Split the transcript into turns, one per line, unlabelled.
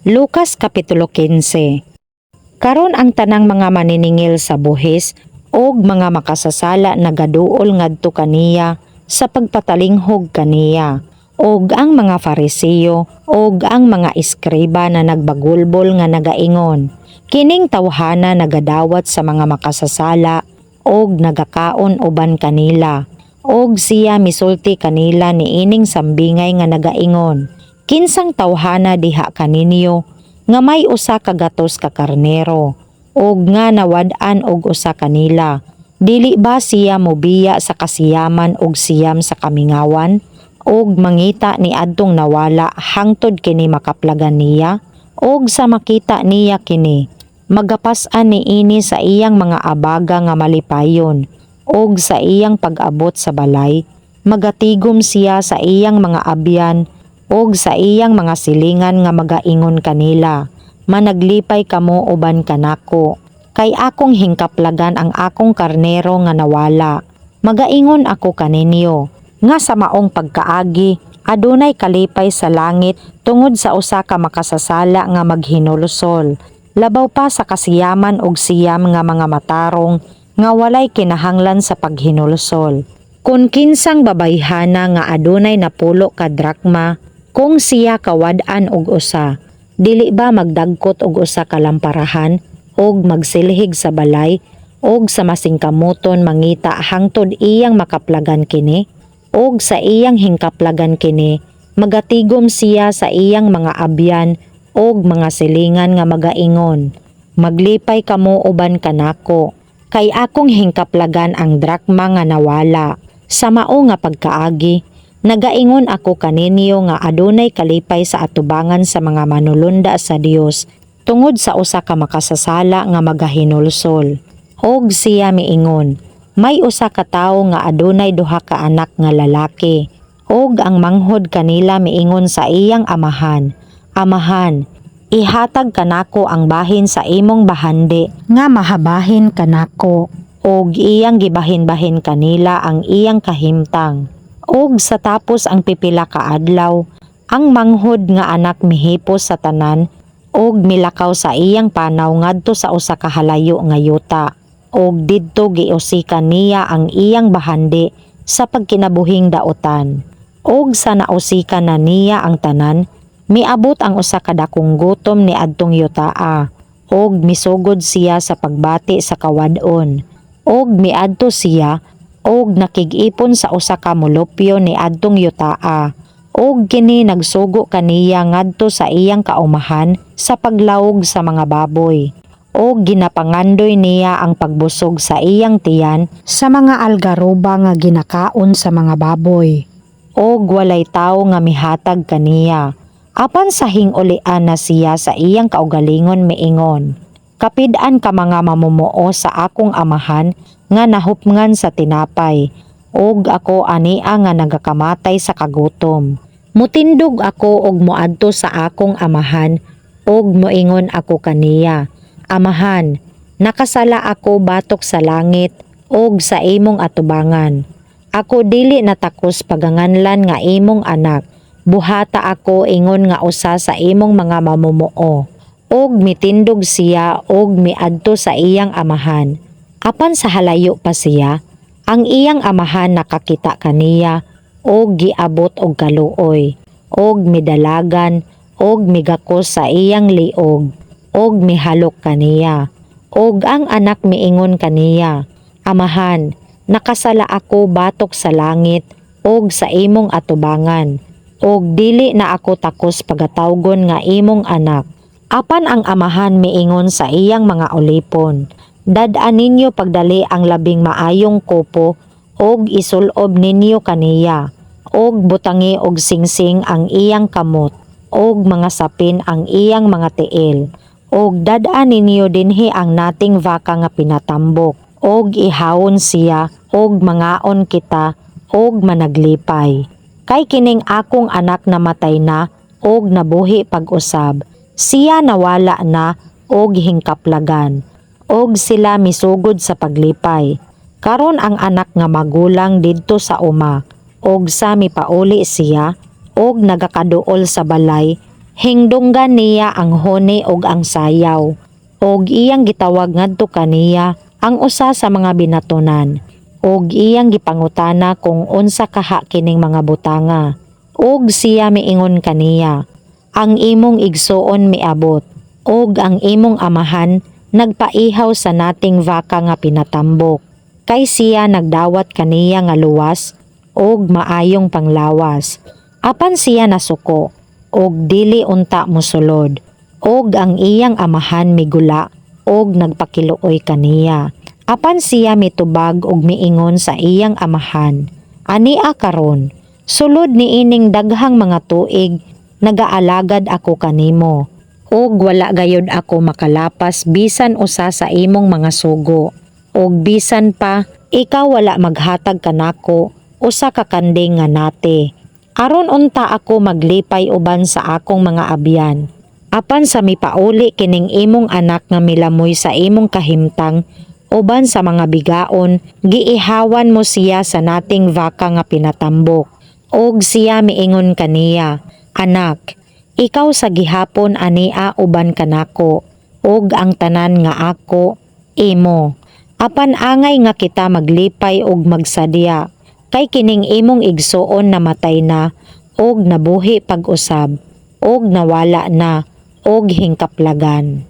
Lucas Kapitulo 15. Karon ang tanang mga maniningil sa buhis og mga makasasala nagaduol ngadto kaniya sa pagpatalinghog kaniya, og ang mga Fariseo og ang mga eskriba na nagbagulbol nga nagaingon, kining tawhana nagadawat sa mga makasasala og nagakaon uban kanila, og siya misulti kanila niining sambingay nga nagaingon, kinsang tawhana diha kaninyo nga may usa ka gatos ka karnero og nga nawad-an og usa kanila, dili ba siya mobiya sa kasiyaman og siyam sa kamingawan og mangita ni adtong nawala hangtod kini makaplagan niya, og sa makita niya kini magapas-an niini sa iyang mga abaga nga malipayon og sa iyang pag-abot sa balay magatigom siya sa iyang mga abyan og sa iyang mga silingan nga magaingon kanila, managlipay kamo uban kanako, kay akong hingkaplagan ang akong karnero nga nawala. Magaingon ako kaninyo, nga sa maong pagkaagi, adunay kalipay sa langit tungod sa usa ka makasasala nga maghinulusol, labaw pa sa kasiyaman og siyam nga mga matarong nga walay kinahanglan sa paghinulusol. Kung kinsang babayhana nga adunay napulo ka drakma, kung siya kawad-an og usa, dili ba magdagkot og usa ka lamparahan og magsilhig sa balay og sa masingkamuton mangita hangtod iyang makaplagan kini, og sa iyang hingkaplagan kini magatigom siya sa iyang mga abyan og mga silingan nga magaingon, maglipay kamo uban kanako, kay akong hingkaplagan ang drakma nga nawala. Sa mao nga pagkaagi, nagaingon ako kaninyo nga adunay kalipay sa atubangan sa mga manulunda sa Dios tungod sa usa ka makasasala nga magahinulsol. Og siya miingon, may usa ka tawo nga adunay duha ka anak nga lalaki, og ang manghod kanila miingon sa iyang amahan, amahan, ihatag kanako ang bahin sa imong bahandi nga mahabahin kanako, og iyang gibahin-bahin kanila ang iyang kahimtang. Og sa tapos ang pipila ka adlaw, ang manghod nga anak mihipos sa tanan og milakaw sa iyang panaw ngadto sa usa ka halayo nga yuta, og didto giusikan niya ang iyang bahandi sa pagkinabuhing daotan. Og sa nausikan na niya ang tanan, miabot ang usa ka dakong gutom ni adtong yutaa, og misugod siya sa pagbati sa kawad-on, og miadto siya og nakig-ipon sa usa ka molupyo ni adtong yutaa, og kini nagsugo kaniya ngadto sa iyang kaumahan sa paglawog sa mga baboy, og ginapangandoy niya ang pagbusog sa iyang tiyan sa mga algaroba nga ginakaon sa mga baboy, og walay tawo nga mihatag kaniya. Apan sa hingulian na siya sa iyang kaugalingon miingon, kapid-an ka mga mamumuo sa akong amahan nga nahupngan sa tinapay, og ako ania nga nagakamatay sa kagutom. Mutindog ako og moadto sa akong amahan, og moingon ako kaniya, amahan, nakasala ako batok sa langit og sa imong atubangan. Ako dili natakos paganganlan nga imong anak, buhata ako ingon nga usa sa imong mga mamumuo. Og mitindog siya og miadto sa iyang amahan. Apan sa halayo pa siya, ang iyang amahan nakakita kaniya og giabot og kaluoy, og midalagan og migakos sa iyang liog, og mihalok kaniya. Og ang anak miingon kaniya, amahan, nakasala ako batok sa langit og sa imong atubangan, og dili na ako takos pagatawgon nga imong anak. Apan ang amahan miingon sa iyang mga ulipon, dad-an ninyo pagdali ang labing maayong kopo og isulob ninyo kaniya, og butangi og singsing ang iyang kamot, og mga sapin ang iyang mga tiil, og dad-an ninyo dinhi ang nating vaka nga pinatambok, og ihawon siya og mangaon kita og managlipay. Kay kining akong anak namatay na og nabuhi pag-usab, siya nawala na og hingkaplagan, og sila misugod sa paglipay. Karon ang anak nga magulang didto sa uma, og sa mipauli siya, og nagakaduol sa balay, Hingdunggan niya ang honi ug ang sayaw, ug iyang gitawag ngadto kaniya ang usa sa mga binatunan, ug iyang gipangutana kung unsa kaha kining mga butanga. Ug siya miingon kaniya, ang imong igsuon miabot, ug ang imong amahan nagpaihaw sa nating vaka nga pinatambok. Kay siya nagdawat kaniya nga luwas ug maayong panglawas. Apan siya nasuko ug dili unta mosulod, ug ang iyang amahan migula ug nagpakiluoy kaniya. Apan siya mitubag ug miingon sa iyang amahan, ania karon, sulod niining daghang mga tuig nagaalagad ako kanimo, ug wala gayud ako makalapas bisan usa sa imong mga sugo, ug bisan pa ikaw wala maghatag kanako usa ka kanding nga nate. Aron unta ako maglipay uban sa akong mga abyan. Apan sa mipauli kining imong anak nga milamoy sa imong kahimtang uban sa mga bigaon, giihawan mo siya sa nating vaka nga pinatambok. Og siya miingon kaniya, anak, ikaw sa gihapon ania uban kanako, og ang tanan nga ako, imo. Apan angay nga kita maglipay og magsadya, kay kining imong igsuon namatay na, og nabuhi pag-usab, og nawala na, og hingkaplagan.